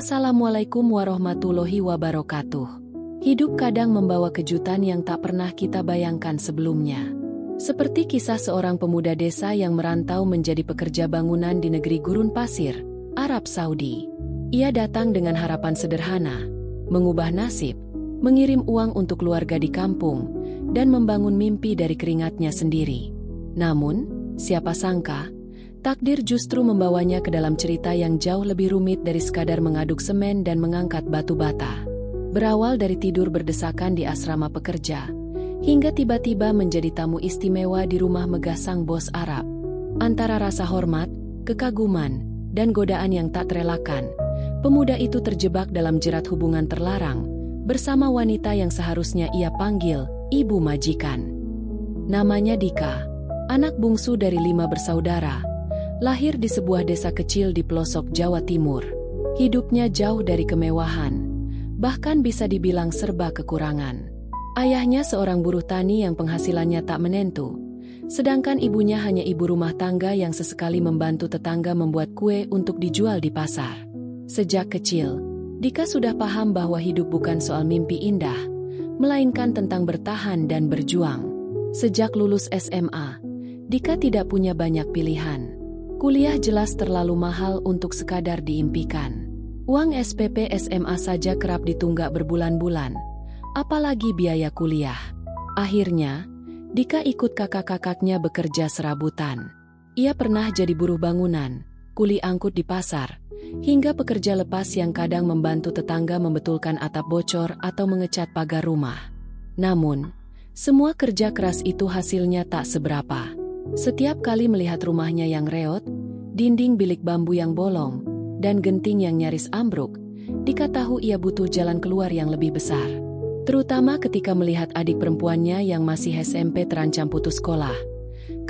Assalamualaikum warahmatullahi wabarakatuh. Hidup kadang membawa kejutan yang tak pernah kita bayangkan sebelumnya. Seperti kisah seorang pemuda desa yang merantau menjadi pekerja bangunan di negeri gurun pasir, Arab Saudi. Ia datang dengan harapan sederhana, mengubah nasib, mengirim uang untuk keluarga di kampung, dan membangun mimpi dari keringatnya sendiri. Namun, siapa sangka, takdir justru membawanya ke dalam cerita yang jauh lebih rumit dari sekadar mengaduk semen dan mengangkat batu bata. Berawal dari tidur berdesakan di asrama pekerja, hingga tiba-tiba menjadi tamu istimewa di rumah megah sang bos Arab. Antara rasa hormat, kekaguman, dan godaan yang tak terelakkan, pemuda itu terjebak dalam jerat hubungan terlarang, bersama wanita yang seharusnya ia panggil ibu majikan. Namanya Dika, anak bungsu dari 5 bersaudara. Lahir di sebuah desa kecil di pelosok Jawa Timur. Hidupnya jauh dari kemewahan, bahkan bisa dibilang serba kekurangan. Ayahnya seorang buruh tani yang penghasilannya tak menentu, sedangkan ibunya hanya ibu rumah tangga yang sesekali membantu tetangga membuat kue untuk dijual di pasar. Sejak kecil, Dika sudah paham bahwa hidup bukan soal mimpi indah, melainkan tentang bertahan dan berjuang. Sejak lulus SMA, Dika tidak punya banyak pilihan. Kuliah jelas terlalu mahal untuk sekadar diimpikan. Uang SPP SMA saja kerap ditunggak berbulan-bulan, apalagi biaya kuliah. Akhirnya, Dika ikut kakak-kakaknya bekerja serabutan. Ia pernah jadi buruh bangunan, kuli angkut di pasar, hingga pekerja lepas yang kadang membantu tetangga membetulkan atap bocor atau mengecat pagar rumah. Namun, semua kerja keras itu hasilnya tak seberapa. Setiap kali melihat rumahnya yang reot, dinding bilik bambu yang bolong, dan genting yang nyaris ambruk, Dika tahu ia butuh jalan keluar yang lebih besar. Terutama ketika melihat adik perempuannya yang masih SMP terancam putus sekolah,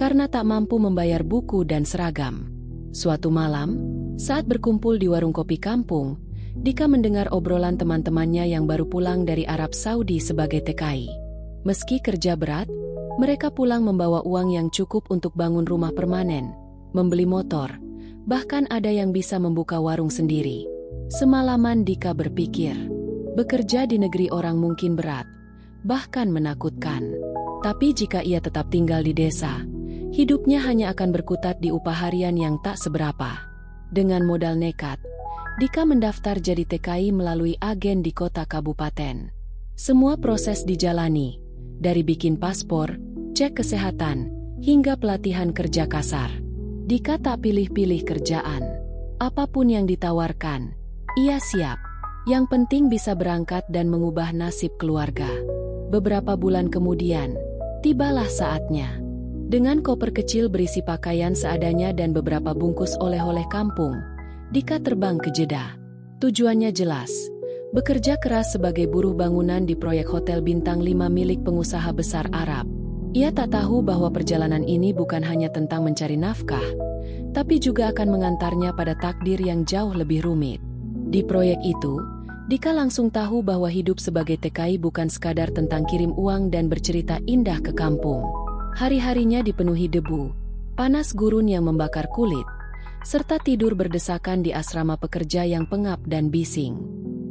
karena tak mampu membayar buku dan seragam. Suatu malam, saat berkumpul di warung kopi kampung, Dika mendengar obrolan teman-temannya yang baru pulang dari Arab Saudi sebagai TKI. Meski kerja berat, mereka pulang membawa uang yang cukup untuk bangun rumah permanen, membeli motor, bahkan ada yang bisa membuka warung sendiri. Semalaman Dika berpikir, bekerja di negeri orang mungkin berat, bahkan menakutkan. Tapi jika ia tetap tinggal di desa, hidupnya hanya akan berkutat di upah harian yang tak seberapa. Dengan modal nekat, Dika mendaftar jadi TKI melalui agen di kota kabupaten. Semua proses dijalani, dari bikin paspor, cek kesehatan, hingga pelatihan kerja kasar. Dika tak pilih-pilih kerjaan. Apapun yang ditawarkan, ia siap. Yang penting bisa berangkat dan mengubah nasib keluarga. Beberapa bulan kemudian, tibalah saatnya. Dengan koper kecil berisi pakaian seadanya dan beberapa bungkus oleh-oleh kampung, Dika terbang ke Jeddah. Tujuannya jelas, bekerja keras sebagai buruh bangunan di proyek hotel bintang 5 milik pengusaha besar Arab. Ia tak tahu bahwa perjalanan ini bukan hanya tentang mencari nafkah, tapi juga akan mengantarnya pada takdir yang jauh lebih rumit. Di proyek itu, Dika langsung tahu bahwa hidup sebagai TKI bukan sekadar tentang kirim uang dan bercerita indah ke kampung. Hari-harinya dipenuhi debu, panas gurun yang membakar kulit, serta tidur berdesakan di asrama pekerja yang pengap dan bising.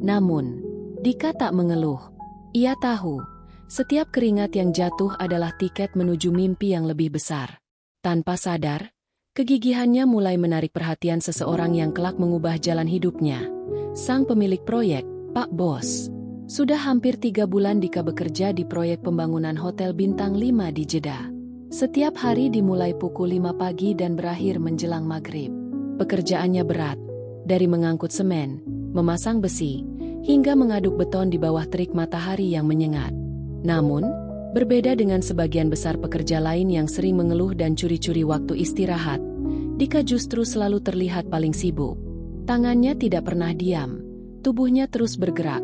Namun, Dika tak mengeluh. Ia tahu, setiap keringat yang jatuh adalah tiket menuju mimpi yang lebih besar. Tanpa sadar, kegigihannya mulai menarik perhatian seseorang yang kelak mengubah jalan hidupnya. Sang pemilik proyek, Pak Bos. Sudah hampir 3 bulan Dika bekerja di proyek pembangunan hotel bintang 5 di Jeddah. Setiap hari dimulai pukul 5 pagi dan berakhir menjelang maghrib. Pekerjaannya berat, dari mengangkut semen, memasang besi, hingga mengaduk beton di bawah terik matahari yang menyengat. Namun, berbeda dengan sebagian besar pekerja lain yang sering mengeluh dan curi-curi waktu istirahat, Dika justru selalu terlihat paling sibuk. Tangannya tidak pernah diam, tubuhnya terus bergerak,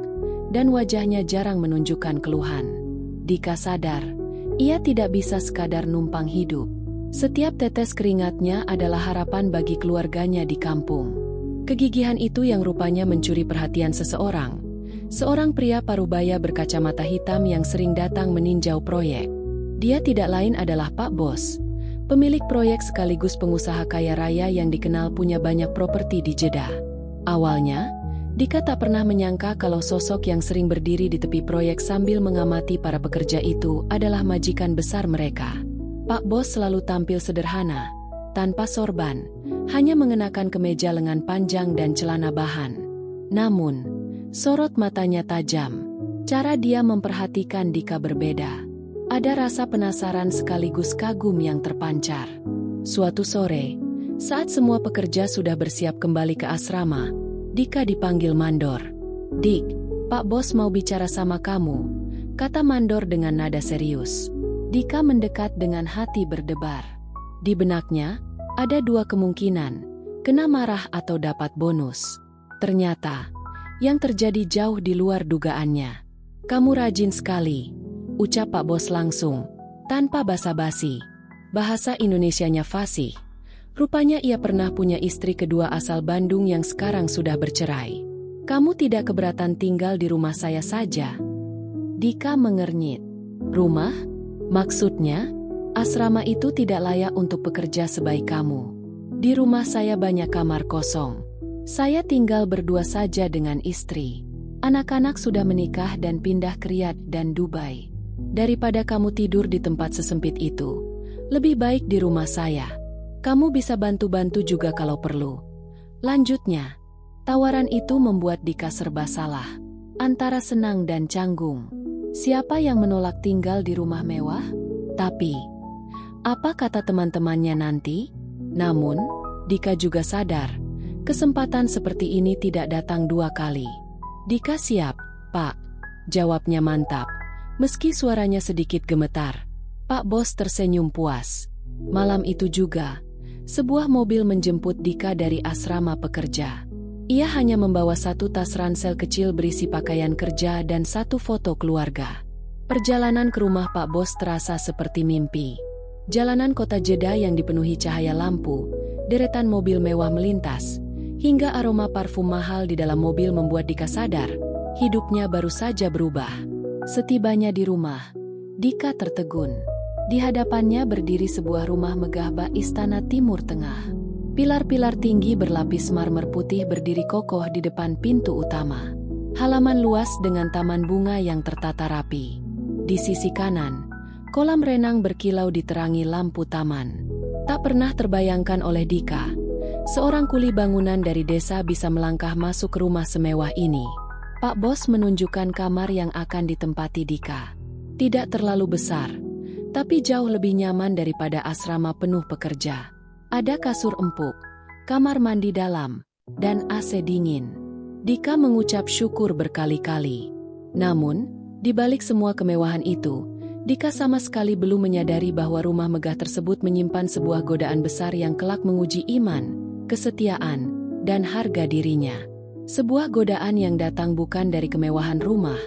dan wajahnya jarang menunjukkan keluhan. Dika sadar, ia tidak bisa sekadar numpang hidup. Setiap tetes keringatnya adalah harapan bagi keluarganya di kampung. Kegigihan itu yang rupanya mencuri perhatian seseorang. Seorang pria parubaya berkacamata hitam yang sering datang meninjau proyek. Dia tidak lain adalah Pak Bos, pemilik proyek sekaligus pengusaha kaya raya yang dikenal punya banyak properti di Jeddah. Awalnya, Dika tak pernah menyangka kalau sosok yang sering berdiri di tepi proyek sambil mengamati para pekerja itu adalah majikan besar mereka. Pak Bos selalu tampil sederhana, tanpa sorban, hanya mengenakan kemeja lengan panjang dan celana bahan. Namun, sorot matanya tajam. Cara dia memperhatikan Dika berbeda. Ada rasa penasaran sekaligus kagum yang terpancar. Suatu sore, saat semua pekerja sudah bersiap kembali ke asrama, Dika dipanggil Mandor. "Dik, Pak Bos mau bicara sama kamu," kata Mandor dengan nada serius. Dika mendekat dengan hati berdebar. Di benaknya, ada dua kemungkinan, kena marah atau dapat bonus. Ternyata, yang terjadi jauh di luar dugaannya. "Kamu rajin sekali," ucap Pak Bos langsung, tanpa basa-basi. Bahasa Indonesianya fasih. Rupanya ia pernah punya istri kedua asal Bandung yang sekarang sudah bercerai. "Kamu tidak keberatan tinggal di rumah saya saja?" Dika mengernyit. "Rumah? Maksudnya? Asrama itu tidak layak untuk pekerja sebaik kamu. Di rumah saya banyak kamar kosong. Saya tinggal berdua saja dengan istri. Anak-anak sudah menikah dan pindah ke Riyadh dan Dubai. Daripada kamu tidur di tempat sesempit itu, lebih baik di rumah saya. Kamu bisa bantu-bantu juga kalau perlu." Lanjutnya, tawaran itu membuat Dika serba salah. Antara senang dan canggung. Siapa yang menolak tinggal di rumah mewah? Tapi, apa kata teman-temannya nanti? Namun, Dika juga sadar, kesempatan seperti ini tidak datang dua kali. "Dika siap, Pak," jawabnya mantap, meski suaranya sedikit gemetar. Pak Bos tersenyum puas. Malam itu juga, sebuah mobil menjemput Dika dari asrama pekerja. Ia hanya membawa satu tas ransel kecil berisi pakaian kerja dan satu foto keluarga. Perjalanan ke rumah Pak Bos terasa seperti mimpi. Jalanan kota Jeddah yang dipenuhi cahaya lampu, deretan mobil mewah melintas, hingga aroma parfum mahal di dalam mobil membuat Dika sadar, hidupnya baru saja berubah. Setibanya di rumah, Dika tertegun. Di hadapannya berdiri sebuah rumah megah bak istana Timur Tengah. Pilar-pilar tinggi berlapis marmer putih berdiri kokoh di depan pintu utama. Halaman luas dengan taman bunga yang tertata rapi. Di sisi kanan, kolam renang berkilau diterangi lampu taman. Tak pernah terbayangkan oleh Dika, seorang kuli bangunan dari desa bisa melangkah masuk ke rumah semewah ini. Pak Bos menunjukkan kamar yang akan ditempati Dika. Tidak terlalu besar, tapi jauh lebih nyaman daripada asrama penuh pekerja. Ada kasur empuk, kamar mandi dalam, dan AC dingin. Dika mengucap syukur berkali-kali. Namun, di balik semua kemewahan itu, Dika sama sekali belum menyadari bahwa rumah megah tersebut menyimpan sebuah godaan besar yang kelak menguji iman, kesetiaan, dan harga dirinya. Sebuah godaan yang datang bukan dari kemewahan rumah,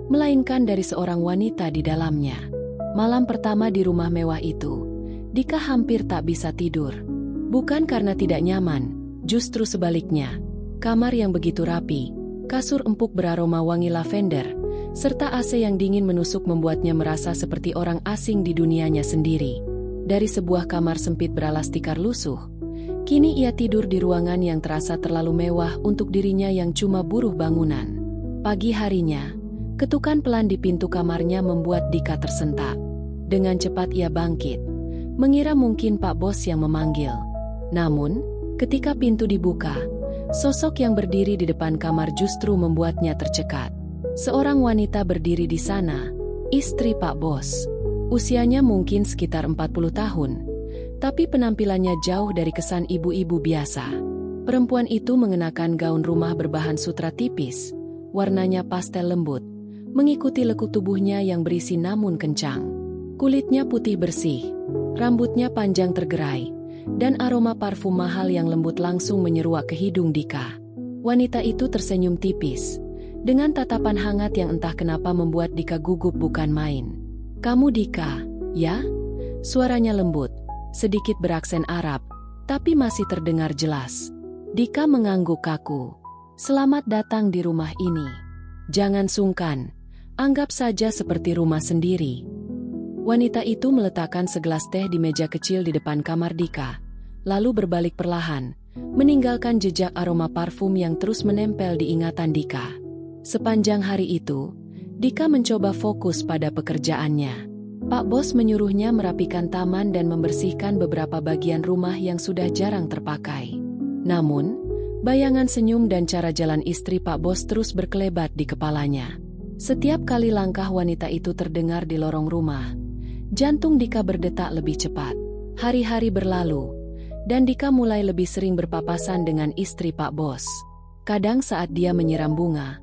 melainkan dari seorang wanita di dalamnya. Malam pertama di rumah mewah itu, Dika hampir tak bisa tidur. Bukan karena tidak nyaman, justru sebaliknya. Kamar yang begitu rapi, kasur empuk beraroma wangi lavender, serta AC yang dingin menusuk membuatnya merasa seperti orang asing di dunianya sendiri. Dari sebuah kamar sempit beralas tikar lusuh, kini ia tidur di ruangan yang terasa terlalu mewah untuk dirinya yang cuma buruh bangunan. Pagi harinya, ketukan pelan di pintu kamarnya membuat Dika tersentak. Dengan cepat ia bangkit, mengira mungkin Pak Bos yang memanggil. Namun, ketika pintu dibuka, sosok yang berdiri di depan kamar justru membuatnya tercekat. Seorang wanita berdiri di sana, istri Pak Bos. Usianya mungkin sekitar 40 tahun, tapi penampilannya jauh dari kesan ibu-ibu biasa. Perempuan itu mengenakan gaun rumah berbahan sutra tipis, warnanya pastel lembut, mengikuti lekuk tubuhnya yang berisi namun kencang. Kulitnya putih bersih, rambutnya panjang tergerai, dan aroma parfum mahal yang lembut langsung menyeruak ke hidung Dika. Wanita itu tersenyum tipis, dengan tatapan hangat yang entah kenapa membuat Dika gugup bukan main. "Kamu Dika, ya?" Suaranya lembut, sedikit beraksen Arab, tapi masih terdengar jelas. Dika mengangguk kaku. "Selamat datang di rumah ini. Jangan sungkan, anggap saja seperti rumah sendiri." Wanita itu meletakkan segelas teh di meja kecil di depan kamar Dika, lalu berbalik perlahan, meninggalkan jejak aroma parfum yang terus menempel di ingatan Dika. Sepanjang hari itu, Dika mencoba fokus pada pekerjaannya. Pak Bos menyuruhnya merapikan taman dan membersihkan beberapa bagian rumah yang sudah jarang terpakai. Namun, bayangan senyum dan cara jalan istri Pak Bos terus berkelebat di kepalanya. Setiap kali langkah wanita itu terdengar di lorong rumah, jantung Dika berdetak lebih cepat. Hari-hari berlalu, dan Dika mulai lebih sering berpapasan dengan istri Pak Bos. Kadang saat dia menyiram bunga,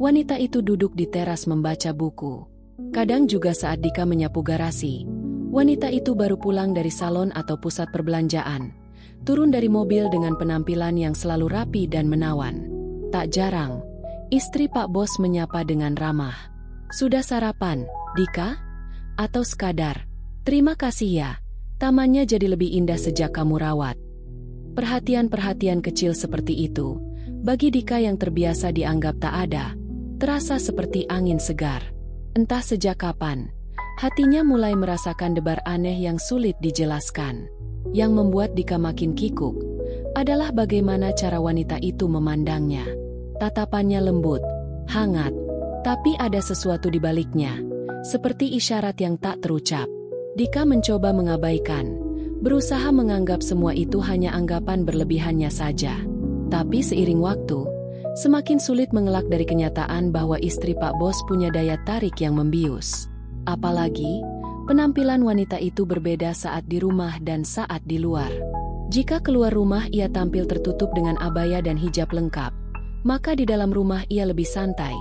wanita itu duduk di teras membaca buku. Kadang juga saat Dika menyapu garasi, wanita itu baru pulang dari salon atau pusat perbelanjaan, turun dari mobil dengan penampilan yang selalu rapi dan menawan. Tak jarang, istri Pak Bos menyapa dengan ramah. "Sudah sarapan, Dika? Atau sekadar, 'Terima kasih ya, tamannya jadi lebih indah sejak kamu rawat.'" Perhatian-perhatian kecil seperti itu, bagi Dika yang terbiasa dianggap tak ada, terasa seperti angin segar. Entah sejak kapan, hatinya mulai merasakan debar aneh yang sulit dijelaskan. Yang membuat Dika makin kikuk adalah bagaimana cara wanita itu memandangnya. Tatapannya lembut, hangat, tapi ada sesuatu di baliknya, seperti isyarat yang tak terucap. Dika mencoba mengabaikan, berusaha menganggap semua itu hanya anggapan berlebihannya saja. Tapi seiring waktu, semakin sulit mengelak dari kenyataan bahwa istri Pak Bos punya daya tarik yang membius. Apalagi, penampilan wanita itu berbeda saat di rumah dan saat di luar. Jika keluar rumah ia tampil tertutup dengan abaya dan hijab lengkap, maka di dalam rumah ia lebih santai,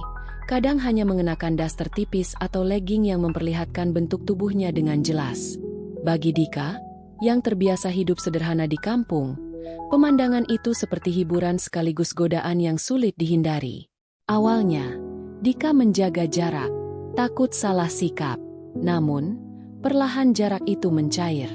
kadang hanya mengenakan daster tipis atau legging yang memperlihatkan bentuk tubuhnya dengan jelas. Bagi Dika, yang terbiasa hidup sederhana di kampung, pemandangan itu seperti hiburan sekaligus godaan yang sulit dihindari. Awalnya, Dika menjaga jarak, takut salah sikap. Namun, perlahan jarak itu mencair.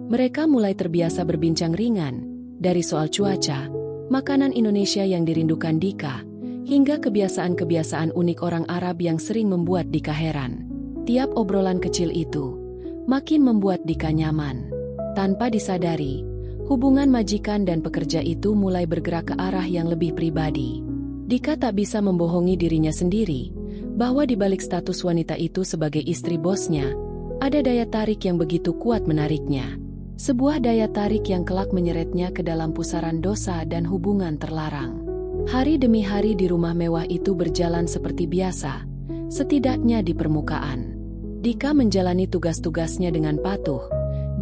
Mereka mulai terbiasa berbincang ringan, dari soal cuaca, makanan Indonesia yang dirindukan Dika, hingga kebiasaan-kebiasaan unik orang Arab yang sering membuat Dika heran. Tiap obrolan kecil itu makin membuat Dika nyaman. Tanpa disadari, hubungan majikan dan pekerja itu mulai bergerak ke arah yang lebih pribadi. Dika tak bisa membohongi dirinya sendiri, bahwa di balik status wanita itu sebagai istri bosnya, ada daya tarik yang begitu kuat menariknya. Sebuah daya tarik yang kelak menyeretnya ke dalam pusaran dosa dan hubungan terlarang. Hari demi hari di rumah mewah itu berjalan seperti biasa, setidaknya di permukaan. Dika menjalani tugas-tugasnya dengan patuh,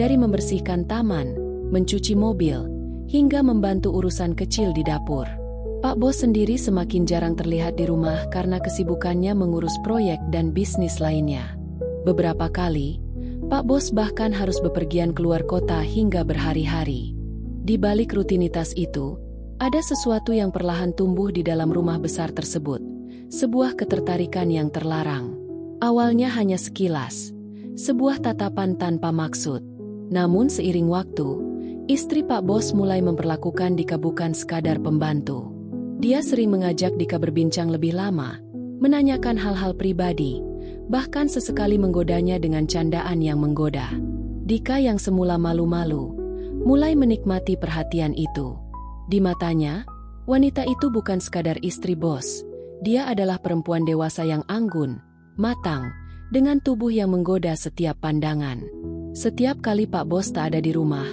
dari membersihkan taman, mencuci mobil, hingga membantu urusan kecil di dapur. Pak Bos sendiri semakin jarang terlihat di rumah karena kesibukannya mengurus proyek dan bisnis lainnya. Beberapa kali, Pak Bos bahkan harus bepergian keluar kota hingga berhari-hari. Di balik rutinitas itu, ada sesuatu yang perlahan tumbuh di dalam rumah besar tersebut, sebuah ketertarikan yang terlarang. Awalnya hanya sekilas, sebuah tatapan tanpa maksud. Namun seiring waktu, istri Pak Bos mulai memperlakukan Dika bukan sekadar pembantu. Dia sering mengajak Dika berbincang lebih lama, menanyakan hal-hal pribadi, bahkan sesekali menggodanya dengan candaan yang menggoda. Dika yang semula malu-malu, mulai menikmati perhatian itu. Di matanya, wanita itu bukan sekadar istri bos, dia adalah perempuan dewasa yang anggun, matang, dengan tubuh yang menggoda setiap pandangan. Setiap kali Pak Bos tak ada di rumah,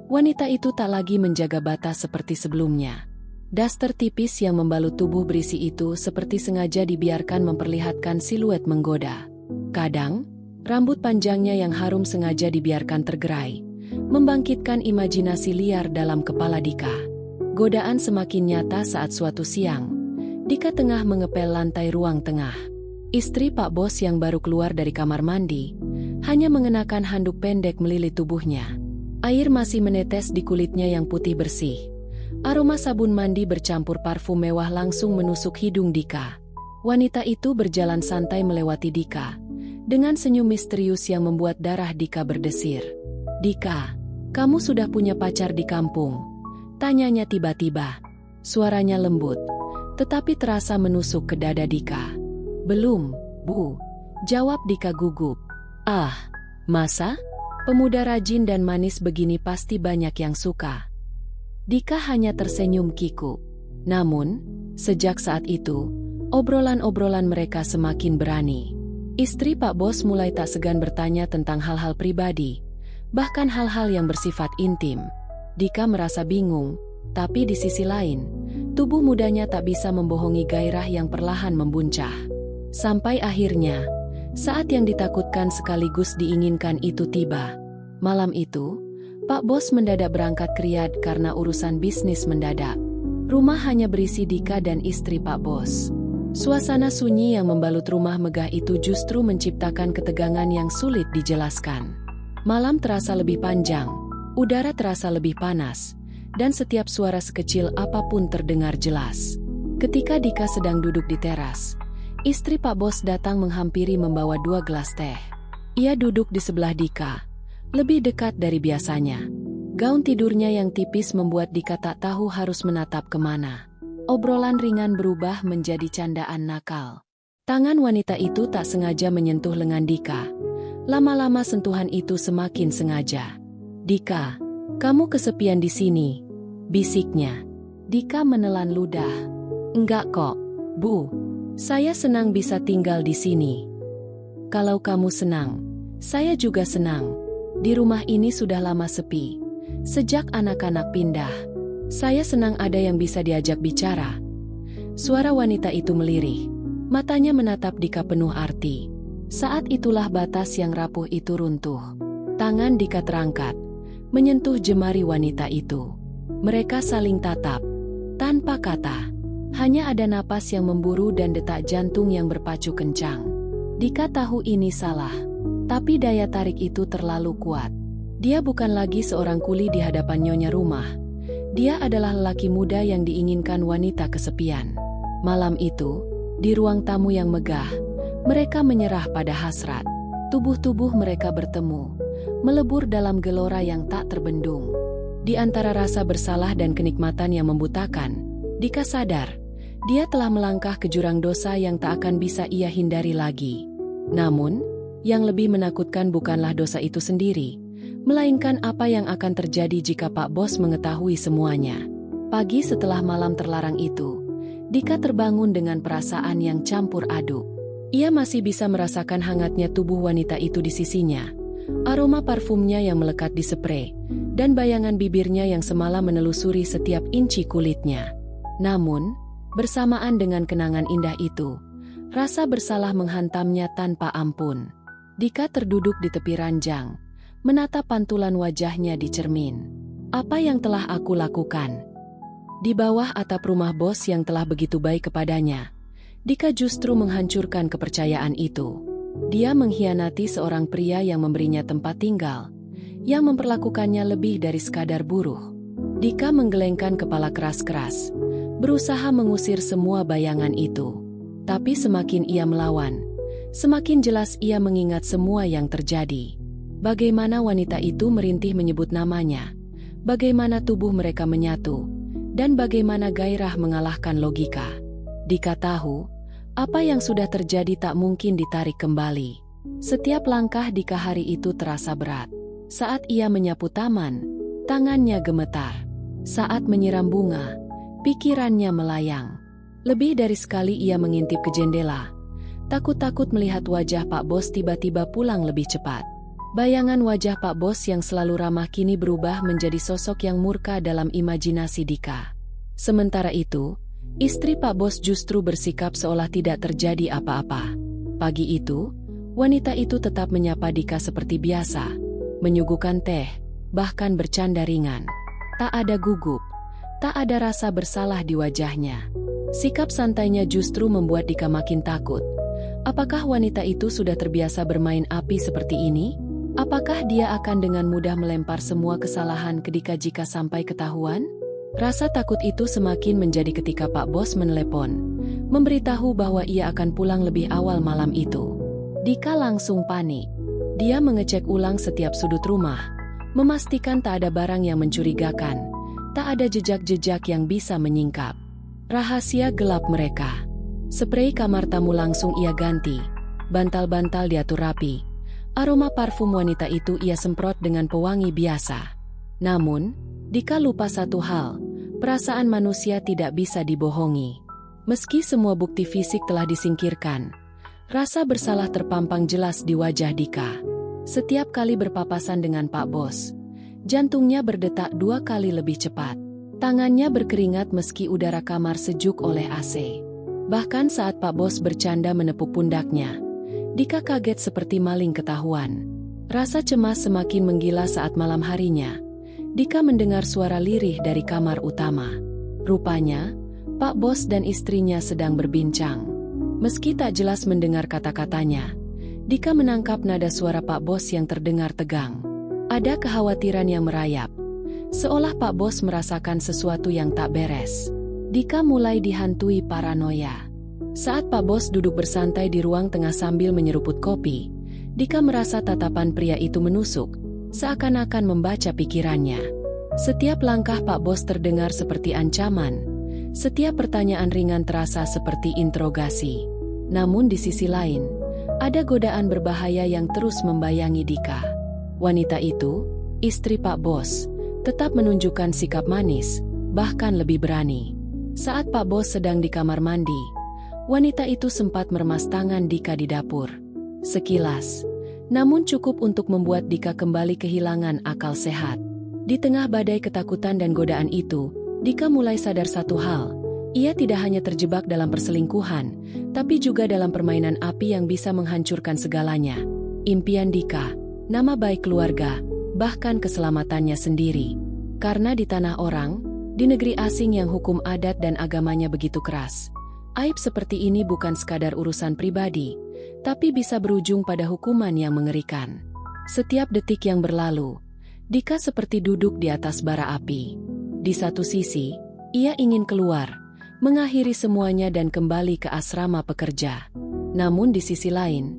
wanita itu tak lagi menjaga batas seperti sebelumnya. Daster tipis yang membalut tubuh berisi itu seperti sengaja dibiarkan memperlihatkan siluet menggoda. Kadang, rambut panjangnya yang harum sengaja dibiarkan tergerai, membangkitkan imajinasi liar dalam kepala Dika. Godaan semakin nyata saat suatu siang, Dika tengah mengepel lantai ruang tengah. Istri Pak Bos yang baru keluar dari kamar mandi, hanya mengenakan handuk pendek melilit tubuhnya. Air masih menetes di kulitnya yang putih bersih. Aroma sabun mandi bercampur parfum mewah langsung menusuk hidung Dika. Wanita itu berjalan santai melewati Dika, dengan senyum misterius yang membuat darah Dika berdesir. "Dika, kamu sudah punya pacar di kampung?" tanyanya tiba-tiba. Suaranya lembut, tetapi terasa menusuk ke dada Dika. "Belum, Bu," jawab Dika gugup. "Ah, masa? Pemuda rajin dan manis begini pasti banyak yang suka." Dika hanya tersenyum kikuk. Namun, sejak saat itu, obrolan-obrolan mereka semakin berani. Istri Pak Bos mulai tak segan bertanya tentang hal-hal pribadi, bahkan hal-hal yang bersifat intim. Dika merasa bingung, tapi di sisi lain, tubuh mudanya tak bisa membohongi gairah yang perlahan membuncah. Sampai akhirnya, saat yang ditakutkan sekaligus diinginkan itu tiba. Malam itu, Pak Bos mendadak berangkat ke Riyadh karena urusan bisnis mendadak. Rumah hanya berisi Dika dan istri Pak Bos. Suasana sunyi yang membalut rumah megah itu justru menciptakan ketegangan yang sulit dijelaskan. Malam terasa lebih panjang, udara terasa lebih panas, dan setiap suara sekecil apapun terdengar jelas. Ketika Dika sedang duduk di teras, istri Pak Bos datang menghampiri membawa 2 gelas teh. Ia duduk di sebelah Dika, lebih dekat dari biasanya. Gaun tidurnya yang tipis membuat Dika tak tahu harus menatap kemana. Obrolan ringan berubah menjadi candaan nakal. Tangan wanita itu tak sengaja menyentuh lengan Dika. Lama-lama sentuhan itu semakin sengaja. "Dika, kamu kesepian di sini," bisiknya. Dika menelan ludah. "Enggak kok, Bu. Saya senang bisa tinggal di sini." "Kalau kamu senang, saya juga senang. Di rumah ini sudah lama sepi. Sejak anak-anak pindah. Saya senang ada yang bisa diajak bicara." Suara wanita itu melirih. Matanya menatap Dika penuh arti. Saat itulah batas yang rapuh itu runtuh. Tangan Dika terangkat, menyentuh jemari wanita itu. Mereka saling tatap, tanpa kata. Hanya ada napas yang memburu dan detak jantung yang berpacu kencang. Dika tahu ini salah. Tapi daya tarik itu terlalu kuat. Dia bukan lagi seorang kuli di hadapan nyonya rumah. Dia adalah lelaki muda yang diinginkan wanita kesepian. Malam itu, di ruang tamu yang megah, mereka menyerah pada hasrat. Tubuh-tubuh mereka bertemu, melebur dalam gelora yang tak terbendung. Di antara rasa bersalah dan kenikmatan yang membutakan, Dika sadar, dia telah melangkah ke jurang dosa yang tak akan bisa ia hindari lagi. Namun, yang lebih menakutkan bukanlah dosa itu sendiri, melainkan apa yang akan terjadi jika Pak Bos mengetahui semuanya. Pagi setelah malam terlarang itu, Dika terbangun dengan perasaan yang campur aduk. Ia masih bisa merasakan hangatnya tubuh wanita itu di sisinya, aroma parfumnya yang melekat di sprei, dan bayangan bibirnya yang semalam menelusuri setiap inci kulitnya. Namun, bersamaan dengan kenangan indah itu, rasa bersalah menghantamnya tanpa ampun. Dika terduduk di tepi ranjang, menatap pantulan wajahnya di cermin. Apa yang telah aku lakukan? Di bawah atap rumah bos yang telah begitu baik kepadanya, Dika justru menghancurkan kepercayaan itu. Dia mengkhianati seorang pria yang memberinya tempat tinggal, yang memperlakukannya lebih dari sekadar buruh. Dika menggelengkan kepala keras-keras, berusaha mengusir semua bayangan itu. Tapi semakin ia melawan, semakin jelas ia mengingat semua yang terjadi. Bagaimana wanita itu merintih menyebut namanya, bagaimana tubuh mereka menyatu, dan bagaimana gairah mengalahkan logika. Dika tahu, apa yang sudah terjadi tak mungkin ditarik kembali. Setiap langkah Dika hari itu terasa berat. Saat ia menyapu taman, tangannya gemetar. Saat menyiram bunga, pikirannya melayang. Lebih dari sekali ia mengintip ke jendela, takut-takut melihat wajah Pak Bos tiba-tiba pulang lebih cepat. Bayangan wajah Pak Bos yang selalu ramah kini berubah menjadi sosok yang murka dalam imajinasi Dika. Sementara itu, istri Pak Bos justru bersikap seolah tidak terjadi apa-apa. Pagi itu, wanita itu tetap menyapa Dika seperti biasa, menyuguhkan teh, bahkan bercanda ringan. Tak ada gugup, tak ada rasa bersalah di wajahnya. Sikap santainya justru membuat Dika makin takut. Apakah wanita itu sudah terbiasa bermain api seperti ini? Apakah dia akan dengan mudah melempar semua kesalahan ke Dika jika sampai ketahuan? Rasa takut itu semakin menjadi ketika Pak Bos menelepon, memberitahu bahwa ia akan pulang lebih awal malam itu. Dika langsung panik. Dia mengecek ulang setiap sudut rumah, memastikan tak ada barang yang mencurigakan, tak ada jejak-jejak yang bisa menyingkap. Rahasia gelap mereka. Sprei kamar tamu langsung ia ganti, bantal-bantal diatur rapi. Aroma parfum wanita itu ia semprot dengan pewangi biasa. Namun, Dika lupa satu hal, perasaan manusia tidak bisa dibohongi. Meski semua bukti fisik telah disingkirkan, rasa bersalah terpampang jelas di wajah Dika. Setiap kali berpapasan dengan Pak Bos, jantungnya berdetak 2 kali lebih cepat. Tangannya berkeringat meski udara kamar sejuk oleh AC. Bahkan saat Pak Bos bercanda menepuk pundaknya, Dika kaget seperti maling ketahuan. Rasa cemas semakin menggila saat malam harinya. Dika mendengar suara lirih dari kamar utama. Rupanya, Pak Bos dan istrinya sedang berbincang. Meski tak jelas mendengar kata-katanya, Dika menangkap nada suara Pak Bos yang terdengar tegang. Ada kekhawatiran yang merayap, seolah Pak Bos merasakan sesuatu yang tak beres. Dika mulai dihantui paranoia. Saat Pak Bos duduk bersantai di ruang tengah sambil menyeruput kopi, Dika merasa tatapan pria itu menusuk, seakan-akan membaca pikirannya. Setiap langkah Pak Bos terdengar seperti ancaman, setiap pertanyaan ringan terasa seperti interogasi. Namun di sisi lain, ada godaan berbahaya yang terus membayangi Dika. Wanita itu, istri Pak Bos, tetap menunjukkan sikap manis, bahkan lebih berani. Saat Pak Bos sedang di kamar mandi, wanita itu sempat meremas tangan Dika di dapur. Sekilas, namun cukup untuk membuat Dika kembali kehilangan akal sehat. Di tengah badai ketakutan dan godaan itu, Dika mulai sadar satu hal. Ia tidak hanya terjebak dalam perselingkuhan, tapi juga dalam permainan api yang bisa menghancurkan segalanya. Impian Dika, nama baik keluarga, bahkan keselamatannya sendiri. Karena di tanah orang, di negeri asing yang hukum adat dan agamanya begitu keras, aib seperti ini bukan sekadar urusan pribadi, tapi bisa berujung pada hukuman yang mengerikan. Setiap detik yang berlalu, Dika seperti duduk di atas bara api. Di satu sisi, ia ingin keluar, mengakhiri semuanya dan kembali ke asrama pekerja. Namun di sisi lain,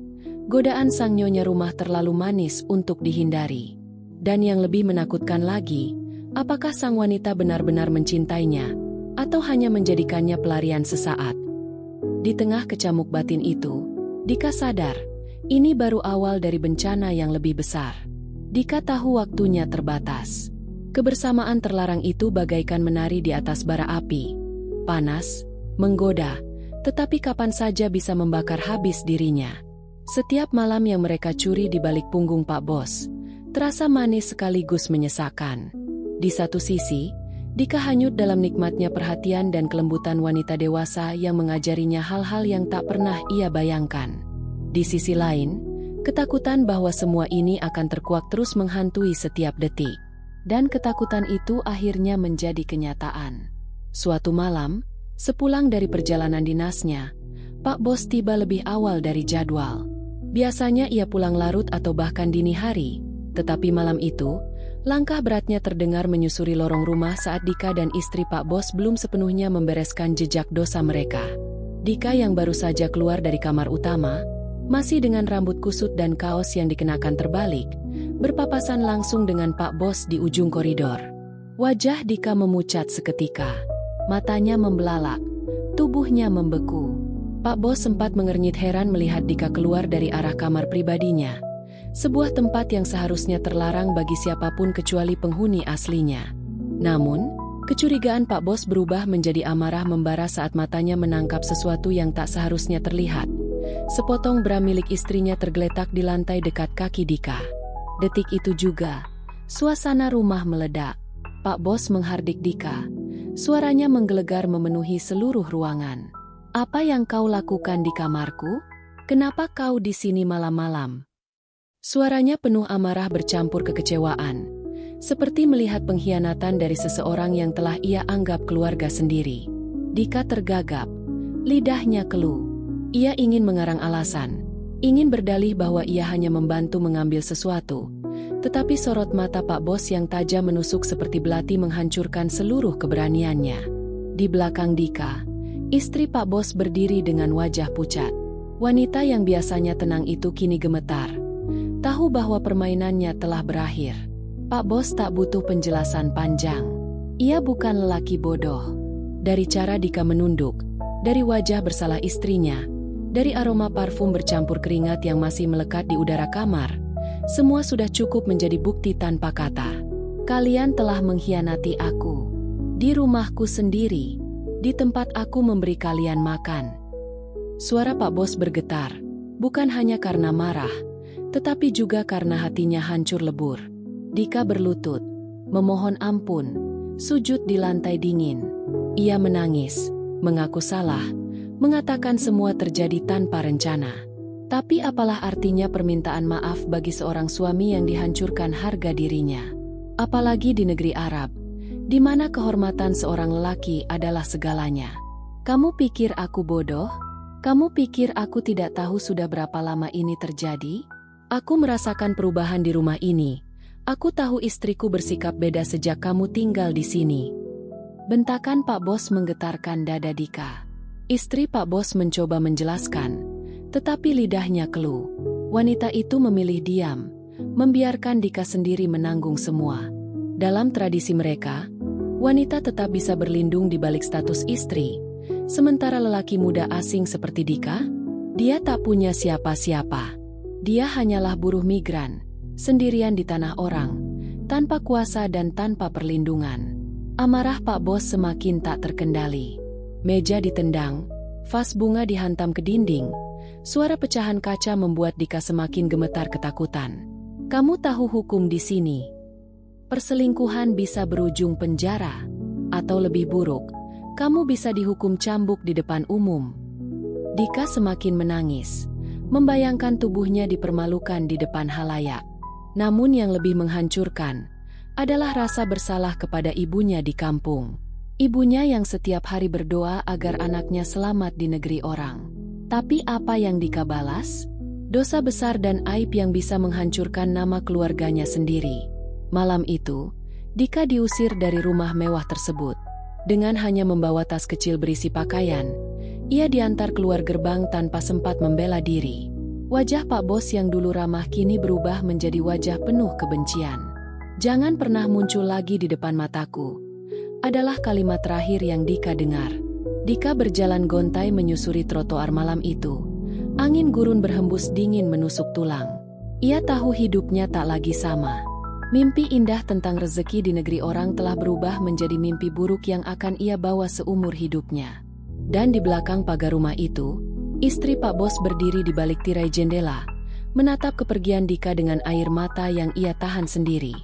godaan sang nyonya rumah terlalu manis untuk dihindari. Dan yang lebih menakutkan lagi, apakah sang wanita benar-benar mencintainya, atau hanya menjadikannya pelarian sesaat? Di tengah kecamuk batin itu, Dika sadar, ini baru awal dari bencana yang lebih besar. Dika tahu waktunya terbatas. Kebersamaan terlarang itu bagaikan menari di atas bara api. Panas, menggoda, tetapi kapan saja bisa membakar habis dirinya. Setiap malam yang mereka curi di balik punggung Pak Bos, terasa manis sekaligus menyesakan. Di satu sisi, Dika hanyut dalam nikmatnya perhatian dan kelembutan wanita dewasa yang mengajarinya hal-hal yang tak pernah ia bayangkan. Di sisi lain, ketakutan bahwa semua ini akan terkuak terus menghantui setiap detik. Dan ketakutan itu akhirnya menjadi kenyataan. Suatu malam, sepulang dari perjalanan dinasnya, Pak Bos tiba lebih awal dari jadwal. Biasanya ia pulang larut atau bahkan dini hari, tetapi malam itu, langkah beratnya terdengar menyusuri lorong rumah saat Dika dan istri Pak Bos belum sepenuhnya membereskan jejak dosa mereka. Dika yang baru saja keluar dari kamar utama, masih dengan rambut kusut dan kaos yang dikenakan terbalik, berpapasan langsung dengan Pak Bos di ujung koridor. Wajah Dika memucat seketika. Matanya membelalak, tubuhnya membeku. Pak Bos sempat mengernyit heran melihat Dika keluar dari arah kamar pribadinya. Sebuah tempat yang seharusnya terlarang bagi siapapun kecuali penghuni aslinya. Namun, kecurigaan Pak Bos berubah menjadi amarah membara saat matanya menangkap sesuatu yang tak seharusnya terlihat. Sepotong bra milik istrinya tergeletak di lantai dekat kaki Dika. Detik itu juga, suasana rumah meledak. Pak Bos menghardik Dika. Suaranya menggelegar memenuhi seluruh ruangan. "Apa yang kau lakukan di kamarku? Kenapa kau di sini malam-malam?" Suaranya penuh amarah bercampur kekecewaan, seperti melihat pengkhianatan dari seseorang yang telah ia anggap keluarga sendiri. Dika tergagap, lidahnya keluh. Ia ingin mengarang alasan, ingin berdalih bahwa ia hanya membantu mengambil sesuatu, tetapi sorot mata Pak Bos yang tajam menusuk seperti belati menghancurkan seluruh keberaniannya. Di belakang Dika, istri Pak Bos berdiri dengan wajah pucat. Wanita yang biasanya tenang itu kini gemetar. Tahu bahwa permainannya telah berakhir. Pak Bos tak butuh penjelasan panjang. Ia bukan lelaki bodoh. Dari cara Dika menunduk, dari wajah bersalah istrinya, dari aroma parfum bercampur keringat yang masih melekat di udara kamar, semua sudah cukup menjadi bukti tanpa kata. Kalian telah mengkhianati aku. Di rumahku sendiri, di tempat aku memberi kalian makan. Suara Pak Bos bergetar, bukan hanya karena marah, tetapi juga karena hatinya hancur lebur. Dika berlutut, memohon ampun, sujud di lantai dingin. Ia menangis, mengaku salah, mengatakan semua terjadi tanpa rencana. Tapi apalah artinya permintaan maaf bagi seorang suami yang dihancurkan harga dirinya? Apalagi di negeri Arab, di mana kehormatan seorang lelaki adalah segalanya. Kamu pikir aku bodoh? Kamu pikir aku tidak tahu sudah berapa lama ini terjadi? Aku merasakan perubahan di rumah ini. Aku tahu istriku bersikap beda sejak kamu tinggal di sini. Bentakan Pak Bos menggetarkan dada Dika. Istri Pak Bos mencoba menjelaskan, tetapi lidahnya keluh. Wanita itu memilih diam, membiarkan Dika sendiri menanggung semua. Dalam tradisi mereka, wanita tetap bisa berlindung di balik status istri, sementara lelaki muda asing seperti Dika, dia tak punya siapa-siapa. Dia hanyalah buruh migran, sendirian di tanah orang, tanpa kuasa dan tanpa perlindungan. Amarah Pak Bos semakin tak terkendali. Meja ditendang, vas bunga dihantam ke dinding, suara pecahan kaca membuat Dika semakin gemetar ketakutan. Kamu tahu hukum di sini. Perselingkuhan bisa berujung penjara, atau lebih buruk, kamu bisa dihukum cambuk di depan umum. Dika semakin menangis, membayangkan tubuhnya dipermalukan di depan halayak. Namun yang lebih menghancurkan adalah rasa bersalah kepada ibunya di kampung. Ibunya yang setiap hari berdoa agar anaknya selamat di negeri orang. Tapi apa yang Dika balas? Dosa besar dan aib yang bisa menghancurkan nama keluarganya sendiri. Malam itu, Dika diusir dari rumah mewah tersebut. Dengan hanya membawa tas kecil berisi pakaian, ia diantar keluar gerbang tanpa sempat membela diri. Wajah Pak Bos yang dulu ramah kini berubah menjadi wajah penuh kebencian. "Jangan pernah muncul lagi di depan mataku," adalah kalimat terakhir yang Dika dengar. Dika berjalan gontai menyusuri trotoar malam itu. Angin gurun berhembus dingin menusuk tulang. Ia tahu hidupnya tak lagi sama. Mimpi indah tentang rezeki di negeri orang telah berubah menjadi mimpi buruk yang akan ia bawa seumur hidupnya. Dan di belakang pagar rumah itu, istri Pak Bos berdiri di balik tirai jendela, menatap kepergian Dika dengan air mata yang ia tahan sendiri.